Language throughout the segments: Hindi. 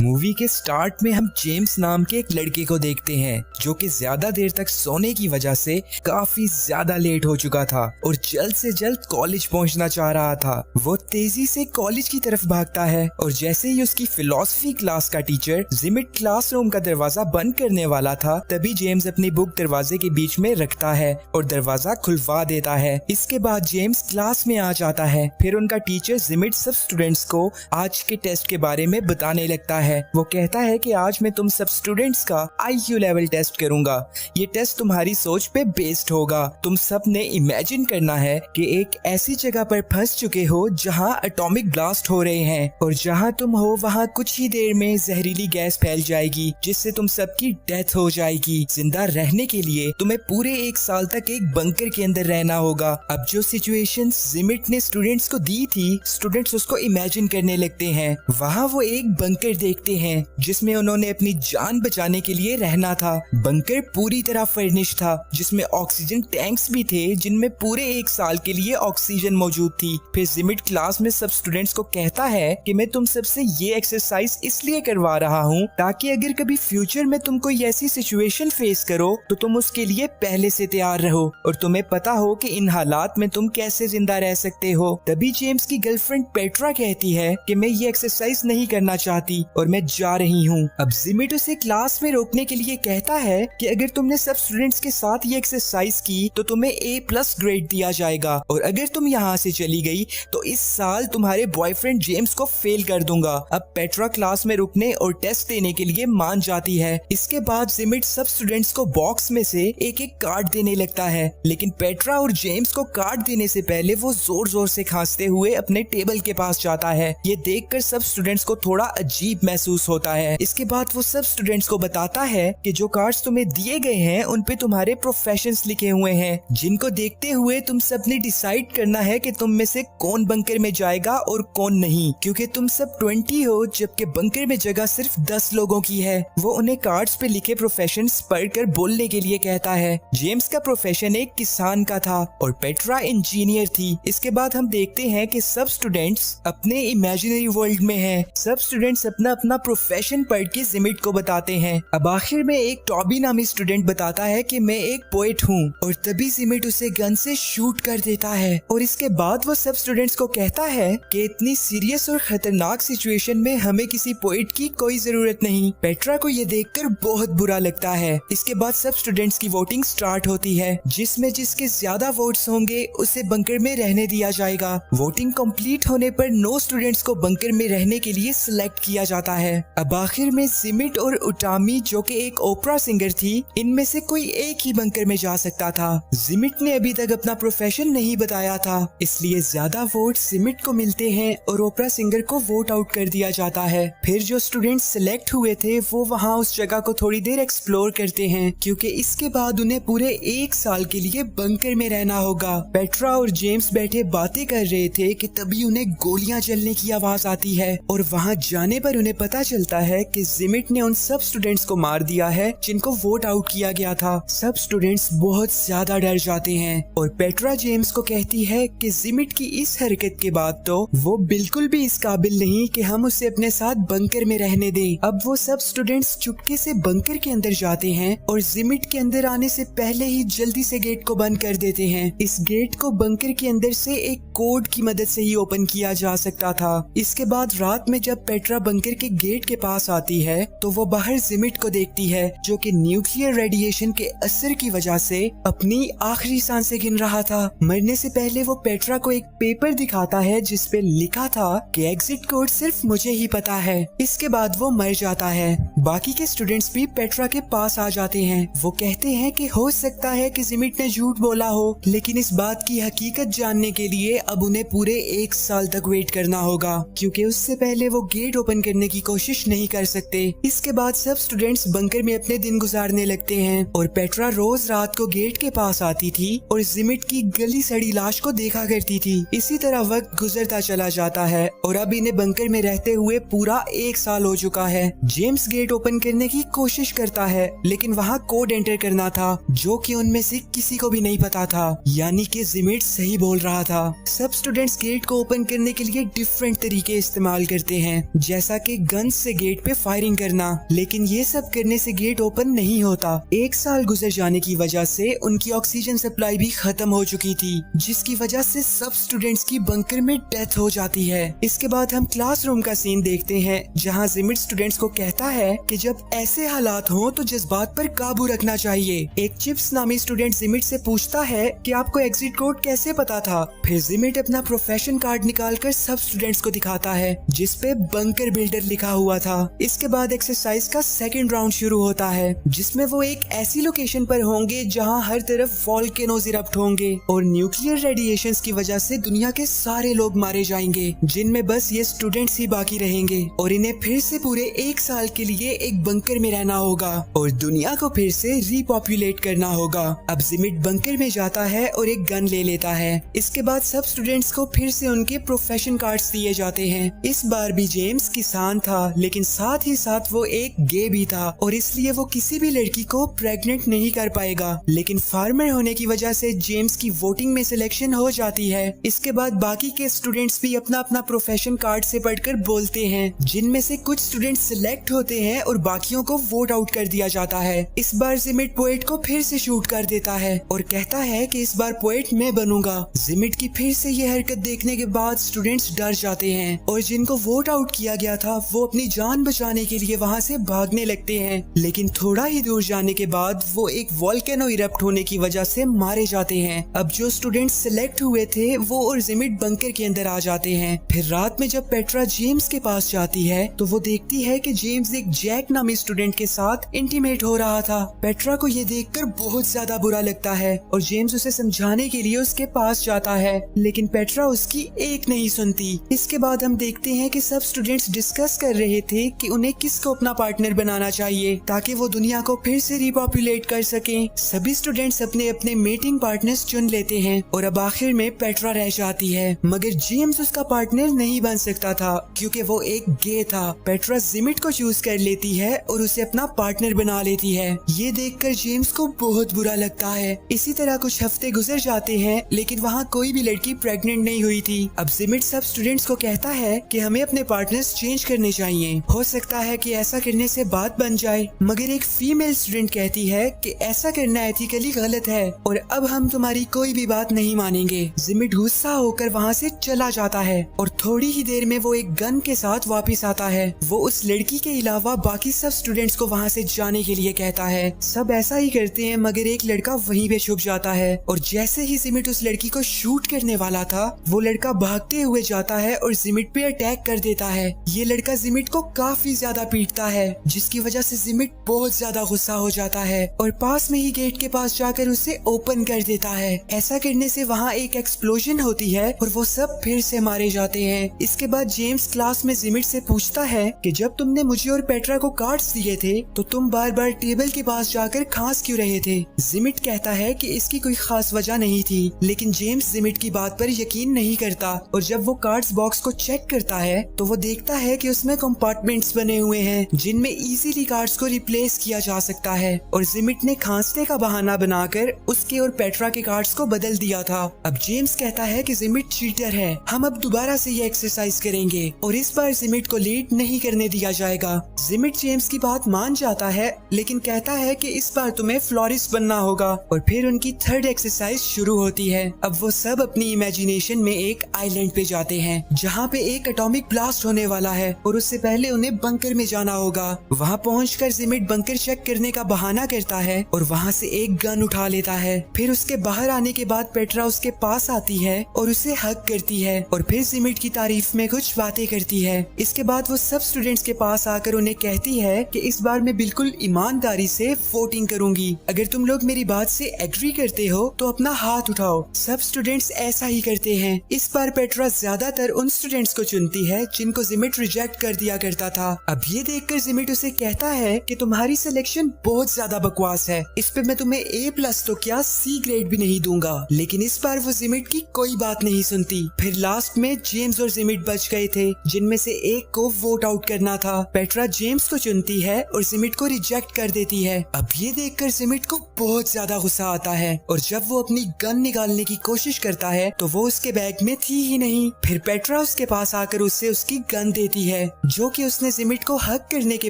मूवी के स्टार्ट में हम जेम्स नाम के एक लड़के को देखते हैं जो कि ज्यादा देर तक सोने की वजह से काफी ज्यादा लेट हो चुका था और जल्द से जल्द कॉलेज पहुंचना चाह रहा था। वो तेजी से कॉलेज की तरफ भागता है और जैसे ही उसकी फिलॉसफी क्लास का टीचर जिमिट क्लासरूम का दरवाजा बंद करने वाला था, तभी जेम्स अपनी बुक दरवाजे के बीच में रखता है और दरवाजा खुलवा देता है। इसके बाद जेम्स क्लास में आ जाता है। फिर उनका टीचर जिमिट सब स्टूडेंट्स को आज के टेस्ट के बारे में बताने लगता है। वो कहता है कि आज मैं तुम सब स्टूडेंट्स का IQ लेवल टेस्ट करूंगा। ये टेस्ट तुम्हारी सोच पे बेस्ड होगा। तुम सब ने इमेजिन करना है कि एक ऐसी जगह पर फंस चुके हो जहां एटॉमिक ब्लास्ट हो रहे हैं और जहां तुम हो वहां कुछ ही देर में जहरीली गैस फैल जाएगी जिससे तुम सबकी डेथ हो जाएगी। जिंदा रहने के लिए तुम्हें पूरे 1 साल तक एक बंकर के अंदर रहना होगा। अब जो सिचुएशन जिमिट ने स्टूडेंट्स को दी थी, स्टूडेंट्स उसको इमेजिन करने लगते हैं। वहाँ वो एक बंकर देखते हैं जिसमें उन्होंने अपनी जान बचाने के लिए रहना था। बंकर पूरी तरह फर्निश था जिसमें ऑक्सीजन टैंक्स भी थे जिनमें पूरे 1 साल के लिए ऑक्सीजन मौजूद थी। फिर जिमिट क्लास में सब स्टूडेंट्स को कहता है कि मैं तुम सबसे ये एक्सरसाइज इसलिए करवा रहा हूँ ताकि अगर कभी फ्यूचर में तुम कोई ऐसी सिचुएशन फेस करो तो तुम उसके लिए पहले से तैयार रहो और तुम्हें पता हो कि इन हालात में तुम कैसे जिंदा रह सकते हो। तभी जेम्स की गर्लफ्रेंड पेट्रा कहती है कि मैं ये एक्सरसाइज नहीं करना चाहती और मैं जा रही हूँ। अब जिमिट उसे क्लास में रोकने के लिए कहता है कि अगर तुमने सब स्टूडेंट्स के साथ ये एक्सरसाइज की तो तुम्हें A+ ग्रेड दिया जाएगा और अगर तुम यहाँ से चली गई तो इस साल तुम्हारे बॉयफ्रेंड जेम्स को फेल कर दूंगा। अब पेट्रा क्लास में रुकने और टेस्ट देने के लिए मान जाती है। इसके बाद जिमिट सब स्टूडेंट्स को बॉक्स में से एक एक कार्ड देने लगता है, लेकिन पेट्रा और जेम्स को कार्ड देने से पहले वो जोर जोर से खांसते हुए अपने टेबल के पास जाता है। ये देखकर सब स्टूडेंट्स को थोड़ा अजीब महसूस होता है। इसके बाद वो सब स्टूडेंट्स को बताता है कि जो कार्ड्स तुम्हें दिए गए हैं उन पे तुम्हारे प्रोफेशंस लिखे हुए हैं, जिनको देखते हुए तुम सब ने डिसाइड करना है कि तुम में से कौन बंकर में जाएगा और कौन नहीं, क्योंकि तुम सब 20 हो जबकि बंकर में जगह सिर्फ 10 लोगों की है। वो उन्हें कार्ड्स पे लिखे प्रोफेशंस पढ़कर बोलने के लिए कहता है। जेम्स का प्रोफेशन एक किसान का था और पेट्रा इंजीनियर थी। इसके बाद हम देखते हैं कि सब स्टूडेंट्स अपने इमेजिनरी वर्ल्ड में हैं। सब स्टूडेंट्स अपना अपना प्रोफेशन पढ़ के जिमिट को बताते हैं। अब आखिर में एक टॉबी नामी स्टूडेंट बताता है कि मैं एक पोएट हूँ और तभी जिमिट उसे गन से शूट कर देता है। और इसके बाद वो सब स्टूडेंट्स को कहता है कि इतनी सीरियस और खतरनाक सिचुएशन में हमें किसी पोएट की कोई जरूरत नहीं। पेट्रा को ये देखकर बहुत बुरा लगता है। इसके बाद सब स्टूडेंट्स की वोटिंग स्टार्ट होती है जिसमें जिसके ज्यादा वोट्स होंगे उसे बंकर में रहने दिया जाएगा। वोटिंग कंप्लीट होने पर 9 स्टूडेंट्स को बंकर में रहने के लिए सिलेक्ट किया जाता है। अब आखिर में जिमिट और उटामी जो कि एक ओपरा सिंगर थी, इनमें से कोई एक ही बंकर में जा सकता था। जिमिट ने अभी तक अपना प्रोफेशन नहीं बताया था, इसलिए ज्यादा वोट जिमिट को मिलते हैं और ओपरा सिंगर को वोट आउट कर दिया जाता है। फिर जो स्टूडेंट्स सिलेक्ट हुए थे वो वहाँ उस जगह को थोड़ी देर एक्सप्लोर करते हैं क्योंकि इसके बाद उन्हें पूरे 1 साल के लिए बंकर में रहना होगा। पेट्रा और जेम्स बैठे बातें कर रहे थे कि तभी उन्हें गोलियां चलने की आवाज आती है और वहाँ जाने पर उन्हें पता चलता है कि जिमिट ने उन सब स्टूडेंट्स को मार दिया है जिनको वोट आउट किया गया था। सब स्टूडेंट्स बहुत ज्यादा डर जाते हैं और पेट्रा जेम्स को कहती है कि जिमिट की इस हरकत के बाद तो वो बिल्कुल भी इस काबिल नहीं कि हम उसे अपने साथ बंकर में रहने दें। अब वो सब स्टूडेंट्स चुपके से बंकर के अंदर जाते हैं और जिमिट के अंदर आने से पहले ही जल्दी से गेट को बंद कर देते हैं। इस गेट को बंकर के अंदर से एक कोड की मदद से ही ओपन किया जा सकता था। इसके बाद रात में जब पेट्रा बंकर के गेट के पास आती है तो वो बाहर जिमिट को देखती है जो कि न्यूक्लियर रेडिएशन के असर की वजह से अपनी आखिरी सांसें गिन रहा था। मरने से पहले वो पेट्रा को एक पेपर दिखाता है जिसपे लिखा था कि एग्जिट कोड सिर्फ मुझे ही पता है। इसके बाद वो मर जाता है। बाकी के स्टूडेंट्स भी पेट्रा के पास आ जाते हैं। वो कहते हैं कि हो सकता है कि जिमिट ने झूठ बोला हो, लेकिन इस बात की हकीकत जानने के लिए अब उन्हें पूरे 1 साल तक वेट करना होगा क्योंकि उससे पहले वो गेट ओपन करने की कोशिश नहीं कर सकते। इसके बाद सब स्टूडेंट्स बंकर में अपने दिन गुजारने लगते हैं और पेट्रा रोज रात को गेट के पास आती थी और जिमिट की गली सड़ी लाश को देखा करती थी। इसी तरह वक्त गुजरता चला जाता है और अब इन्हें बंकर में रहते हुए पूरा 1 साल हो चुका है। जेम्स गेट ओपन करने की कोशिश करता है लेकिन वहाँ कोड एंटर करना था जो कि उनमें से किसी को भी नहीं पता था, यानी कि जिमिट सही बोल रहा था। सब स्टूडेंट्स गेट को ओपन करने के लिए डिफरेंट तरीके इस्तेमाल करते हैं, जैसा कि गन से गेट पे फायरिंग करना, लेकिन ये सब करने से गेट ओपन नहीं होता। 1 साल गुजर जाने की वजह से उनकी ऑक्सीजन सप्लाई भी खत्म हो चुकी थी, जिसकी वजह से सब स्टूडेंट्स की बंकर में डेथ हो जाती है। इसके बाद हम क्लासरूम का सीन देखते हैं, जहाँ जिमिट स्टूडेंट्स को कहता है कि जब ऐसे हालात हो तो जज्बात पर काबू रखना चाहिए। एक चिप्स नामी स्टूडेंट जिमिट से पूछता है कि आपको एग्जिट कोड कैसे पता था। फिर जिमिट अपना प्रोफेशन कार्ड निकालकर सब स्टूडेंट्स को दिखाता है, जिसपे बंकर बिल्डर लिखा हुआ था। इसके बाद एक्सरसाइज का सेकंड राउंड शुरू होता है, जिसमें वो एक ऐसी लोकेशन पर होंगे जहां हर तरफ वोल्केनोज इरप्ट होंगे और न्यूक्लियर रेडिएशंस की वजह से दुनिया के सारे लोग मारे जाएंगे, जिनमें बस ये स्टूडेंट्स ही बाकी रहेंगे और इन्हें फिर से पूरे 1 साल के लिए एक बंकर में रहना होगा और दुनिया को फिर से रिपॉपुलेट करना होगा। अब जिमिट बंकर में जाता है और एक गन ले लेता है। इसके बाद सब स्टूडेंट्स को फिर से उनके प्रोफेशन कार्ड्स दिए जाते हैं। इस बार भी जेम्स किसान था, लेकिन साथ ही साथ वो एक गे भी था और इसलिए वो किसी भी लड़की को प्रेग्नेंट नहीं कर पाएगा। लेकिन फार्मर होने की वजह से जेम्स की वोटिंग में सिलेक्शन हो जाती है। इसके बाद बाकी के स्टूडेंट्स भी अपना अपना प्रोफेशन कार्ड से पढ़कर बोलते हैं, जिनमें से कुछ स्टूडेंट्स सिलेक्ट होते हैं और बाकियों को वोट आउट कर दिया जाता है। इस बार जिमिट पोएट को फिर से शूट कर देता है और कहता है कि इस बार पोएट मैं बनूंगा। जिमिट की फिर से ये हरकत देखने के बाद स्टूडेंट्स डर जाते हैं और जिनको वोट आउट किया गया था वो अपनी जान बचाने के लिए वहाँ से भागने लगते हैं। लेकिन थोड़ा ही दूर जाने के बाद वो एक वोल्केनो इरप्ट होने की वजह से मारे जाते हैं। अब जो स्टूडेंट्स सिलेक्ट हुए थे वो और जिमिट बंकर के अंदर आ जाते हैं। फिर रात में जब पेट्रा जेम्स के पास जाती है तो वो देखती है कि जेम्स एक जैक नामी स्टूडेंट के साथ इंटीमेट हो रहा था। पेट्रा को ये देखकर बहुत ज्यादा बुरा लगता है और जेम्स उसे समझाने के लिए उसके पास जाता है, लेकिन पेट्रा उसकी एक नहीं सुनती। इसके बाद हम देखते हैं कि सब स्टूडेंट्स डिस्कस कर रहे थे कि उन्हें किसको अपना पार्टनर बनाना चाहिए ताकि वो दुनिया को फिर से रिपॉपुलेट कर सकें। सभी स्टूडेंट्स अपने अपने मेटिंग पार्टनर्स चुन लेते हैं और अब आखिर में पेट्रा रह जाती है, मगर जेम्स उसका पार्टनर नहीं बन सकता था क्योंकि वो एक गे था। पेट्रा जिमिट को चूज कर लेती है और उसे अपना पार्टनर बना लेती है। ये देखकर जेम्स को बहुत बुरा लगता है। इसी तरह कुछ हफ्ते गुजर जाते हैं, लेकिन वहाँ कोई भी लड़की प्रेग्नेंट नहीं हुई थी। अब जिमिट सब स्टूडेंट्स को कहता है कि हमें अपने पार्टनर्स चेंज करने चाहिए, हो सकता है कि ऐसा करने से बात बन जाए। मगर एक फीमेल स्टूडेंट कहती है कि ऐसा करना एथिकली गलत है और अब हम तुम्हारी कोई भी बात नहीं मानेंगे। जिमिट गुस्सा होकर वहाँ से चला जाता है और थोड़ी ही देर में वो एक गन के साथ वापस आता है। वो उस लड़की के अलावा बाकी सब स्टूडेंट्स को वहाँ से जाने के लिए कहता है। सब ऐसा ही करते हैं, मगर एक लड़का वहीं पे छुप जाता है और जैसे ही जिमिट उस लड़की को शूट करने वाला था, वो लड़का भागते हुए जाता है और जिमिट पे अटैक कर देता है। ये लड़का जिमिट को काफी ज्यादा पीटता है, जिसकी वजह से जिमिट बहुत ज्यादा गुस्सा हो जाता है और पास में ही गेट के पास जाकर उसे ओपन कर देता है। ऐसा करने से वहाँ एक एक्सप्लोजन होती है और वो सब फिर से मारे जाते हैं। इसके बाद जेम्स क्लास में जिमिट से पूछता है कि जब तुमने मुझे और पेट्रा को कार्ड्स दिए थे तो तुम बार बार टेबल के पास जाकर खांस क्यों रहे थे। जिमिट कहता है कि इसकी कोई खास वजह नहीं थी, लेकिन जेम्स जिमिट की बात पर यकीन नहीं करता और जब वो कार्ड्स बॉक्स को चेक करता है तो वो देखता है कि उसमें कंपार्टमेंट्स बने हुए हैं जिनमें इजीली कार्ड्स को रिप्लेस किया जा सकता है और जिमिट ने खांसने का बहाना बनाकर उसके और पेट्रा के कार्ड्स को बदल दिया था। अब जेम्स कहता है कि जिमिट चीटर है, हम अब दोबारा से ये एक्सरसाइज करेंगे और इस बार जिमिट को लीड नहीं करने दिया जाएगा। जिमिट जेम्स की बात मान जाता है, लेकिन कहता है कि इस बार तुम्हें फ्लोरिस्ट बनना होगा और फिर उनकी थर्ड एक्सरसाइज शुरू होती है। अब वो सब अपनी इमेजिनेशन में एक आइलैंड पे जाते हैं जहाँ पे एक एटॉमिक ब्लास्ट होने वाला है और उससे पहले उन्हें बंकर में जाना होगा। वहाँ पहुंचकर जिमिट बंकर चेक करने का बहाना करता है और वहाँ से एक गन उठा लेता है। फिर उसके बाहर आने के बाद पेट्रा उसके पास आती है और उसे हग करती है और फिर जिमिट की तारीफ में कुछ बातें करती है। इसके बाद वो सब स्टूडेंट्स के पास आकर उन्हें कहती है कि इस बार मैं बिल्कुल ईमानदारी से वोटिंग करूंगी, अगर तुम लोग मेरी बात से एग्री करते हो तो अपना हाथ उठाओ। सब स्टूडेंट्स ऐसा ही करते हैं। इस बार पेट्रा ज्यादातर उन स्टूडेंट्स को चुनती है जिनको जिमिट रिजेक्ट कर दिया करता था। अब ये देखकर जिमिट उसे कहता है कि तुम्हारी सिलेक्शन बहुत ज्यादा बकवास है, इस पे मैं तुम्हें A+ तो क्या C ग्रेड भी नहीं दूंगा। लेकिन इस बार वो जिमिट की कोई बात नहीं सुनती। फिर लास्ट में जेम्स और जिमिट बच गए थे, जिनमें से एक को वोट आउट करना था। पेट्रा जेम्स को चुनती है और जिमिट को रिजेक्ट कर देती है। अब ये देखकर जिमिट को बहुत ज्यादा गुस्सा आता है और जब वो अपनी गन निकालने की कोशिश करता है तो वो उसके बैग में थी ही नहीं। फिर पेट्रा उसके पास आकर उससे उसकी गन देती है जो कि उसने जिमिट को हक करने के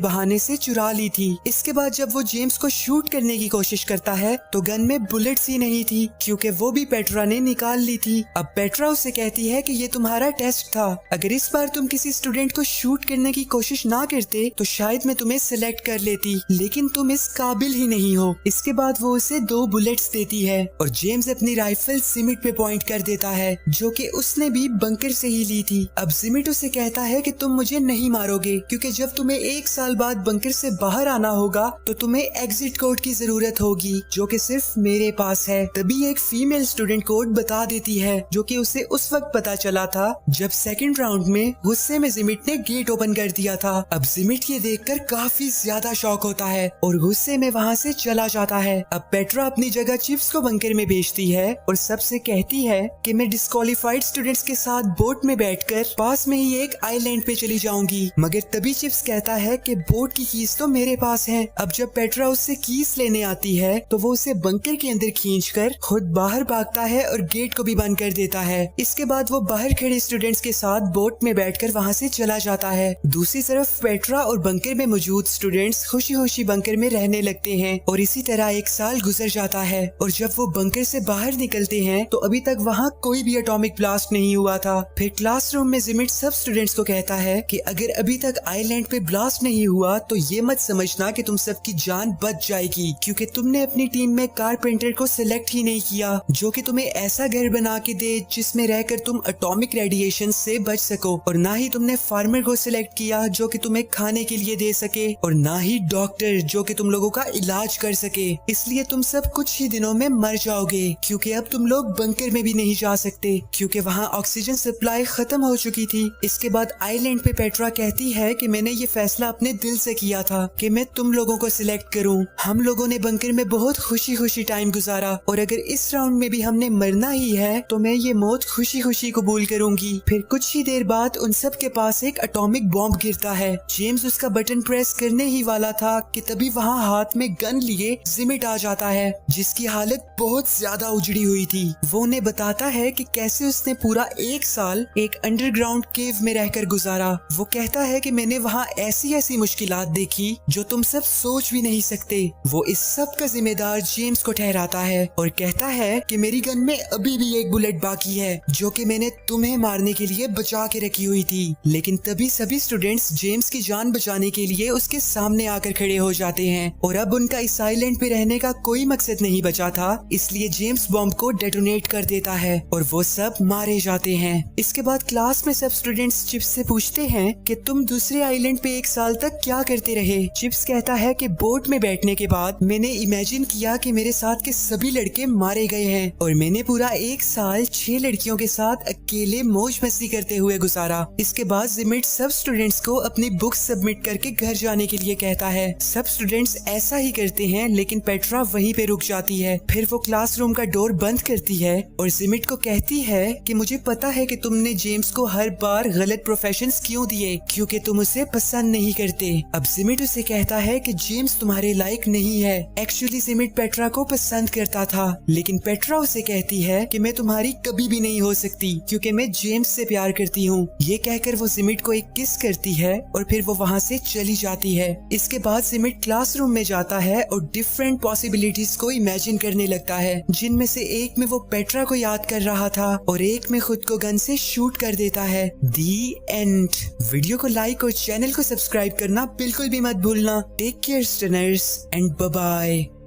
बहाने से चुरा ली थी। इसके बाद जब वो जेम्स को शूट करने की कोशिश करता है तो गन में बुलेट्स ही नहीं थी, क्योंकि वो भी पेट्रा ने निकाल ली थी। अब पेट्रा उसे कहती है कि ये तुम्हारा टेस्ट था, अगर इस बार तुम किसी स्टूडेंट को शूट करने की कोशिश ना करते तो शायद मैं तुम्हें सिलेक्ट कर लेती, लेकिन तुम इस काबिल ही नहीं हो। इसके बाद वो उसे 2 बुलेट्स देती है और जेम्स अपनी राइफल जिमिट पे पॉइंट कर देता है, जो कि उसने भी बंकर से ही ली थी। अब जिमिट उसे कहता है कि तुम मुझे नहीं मारोगे, क्योंकि जब तुम्हें 1 साल बाद बंकर से बाहर आना होगा तो तुम्हें एग्जिट कोड की जरूरत होगी, जो कि सिर्फ मेरे पास है। तभी एक फीमेल स्टूडेंट कोड बता देती है, जो कि उसे उस वक्त पता चला था जब सेकंड राउंड में गुस्से में जिमिट ने गेट ओपन कर दिया था। अब जिमिट ये देखकर काफी ज्यादा शॉक होता है और गुस्से में वहाँ से चला जाता है। अब पेट्रा अपनी जगह चिप्स को बंकर में भेजती है और सबसे कहती है कि मैं डिस्क्वालीफाइड स्टूडेंट्स के साथ बोट में बैठकर पास में ही एक आइलैंड पे चली जाऊंगी। मगर तभी चिप्स कहता है कि बोट की कीज तो मेरे पास है। अब जब पेट्रा उससे कीज लेने आती है तो वो उसे बंकर के अंदर खींचकर खुद बाहर भागता है और गेट को भी बंद कर देता है। इसके बाद वो बाहर खड़े स्टूडेंट्स के साथ बोट में बैठकर वहाँ से चला जाता है। दूसरी तरफ पेट्रा और बंकर में मौजूद स्टूडेंट्स खुशी खुशी बंकर में रहने लगते हैं और इसी तरह 1 साल गुजर जाता है। और जब वो बंकर से बाहर निकलते हैं तो अभी तक वहाँ कोई भी एटॉमिक ब्लास्ट नहीं हुआ था। फिर क्लासरूम में जिमिट सब स्टूडेंट्स को कहता है कि अगर अभी तक आइलैंड पे ब्लास्ट नहीं हुआ तो ये मत समझना कि तुम सबकी जान बच जाएगी, क्योंकि तुमने अपनी टीम में कारपेंटर को सिलेक्ट ही नहीं किया, जो कि तुम्हें ऐसा घर बना के दे जिसमें रहकर तुम एटॉमिक रेडिएशन से बच सको, और ना ही तुमने फार्मर को सिलेक्ट किया जो कि तुम्हें खाने के लिए दे सके, और ना ही डॉक्टर जो कि तुम लोगों का इलाज कर सके। इसलिए तुम सब कुछ ही दिनों में मर जाओगे, क्योंकि अब तुम लोग बंकर में भी नहीं जा सकते, क्योंकि वहाँ ऑक्सीजन सप्लाई खत्म हो चुकी थी। इसके बाद आइलैंड पे पेट्रा कहती है कि मैंने ये फैसला अपने दिल से किया था कि मैं तुम लोगों को सिलेक्ट करूं। हम लोगों ने बंकर में बहुत खुशी खुशी टाइम गुजारा, और अगर इस राउंड में भी हमने मरना ही है तो मैं ये मौत खुशी खुशी कबूल करूंगी। फिर कुछ ही देर बाद उन सब के पास एक एटॉमिक बॉम्ब गिरता है। जेम्स उसका बटन प्रेस करने ही वाला था कि तभी वहाँ हाथ में गन लिए जिमिट आ जाता है, जिसकी हालत बहुत ज्यादा उजड़ी हुई थी। वो उन्हें बताता है कि कैसे उसने पूरा 1 साल एक अंडरग्राउंड केव में रहकर गुजारा। वो कहता है कि मैंने वहाँ ऐसी ऐसी मुश्किलात देखी जो तुम सब सोच भी नहीं सकते। वो इस सब का जिम्मेदार जेम्स को ठहराता है और कहता है कि मेरी गन में अभी भी एक बुलेट बाकी है, जो कि मैंने तुम्हें मारने के लिए बचा के रखी हुई थी। लेकिन तभी सभी स्टूडेंट्स जेम्स की जान बचाने के लिए उसके सामने आकर खड़े हो जाते हैं, और अब उनका इस आइलैंड पे रहने का कोई मकसद नहीं बचा था, इसलिए जेम्स बॉम्ब को डेटोनेट कर देता है और वो सब मारे जाते हैं। इसके बाद क्लास में सब स्टूडेंट्स चिप्स से पूछते हैं कि तुम दूसरे आइलैंड पे 1 साल तक क्या करते रहे। चिप्स कहता है कि बोट में बैठने के बाद मैंने इमेजिन किया कि मेरे साथ के सभी लड़के मारे गए हैं, और मैंने पूरा 1 साल 6 लड़कियों के साथ अकेले मौज मस्ती करते हुए गुजारा। इसके बाद जिमिट सब स्टूडेंट्स को अपनी बुक्स सबमिट करके घर जाने के लिए कहता है। सब स्टूडेंट्स ऐसा ही करते हैं, लेकिन पेट्रा वहीं पे रुक जाती है। फिर वो क्लासरूम का डोर बंद करती है और जिमिट को कहती है कि मुझे पता है कि तुमने जेम्स को हर बार गलत प्रोफेशंस क्यों दिए, क्योंकि तुम उसे पसंद नहीं करते। अब जिमिट उसे कहता है कि जेम्स तुम्हारे लायक नहीं है। एक्चुअली जिमिट पेट्रा को पसंद करता था, लेकिन पेट्रा उसे कहती है कि मैं तुम्हारी कभी भी नहीं हो सकती, क्योंकि मैं जेम्स से प्यार करती हूँ। ये कहकर वो जिमिट को एक किस करती है और फिर वो वहाँ से चली जाती है। इसके बाद जिमिट क्लासरूम में जाता है और डिफरेंट पॉसिबिलिटीज को इमेजिन करने लगता है, जिनमें से एक में वो पेट्रा को याद कर रहा था और एक में खुद को गन से शूट कर देता है। The end. वीडियो को लाइक और चैनल को सब्सक्राइब करना बिल्कुल भी मत भूलना। Take care stunners and bye bye.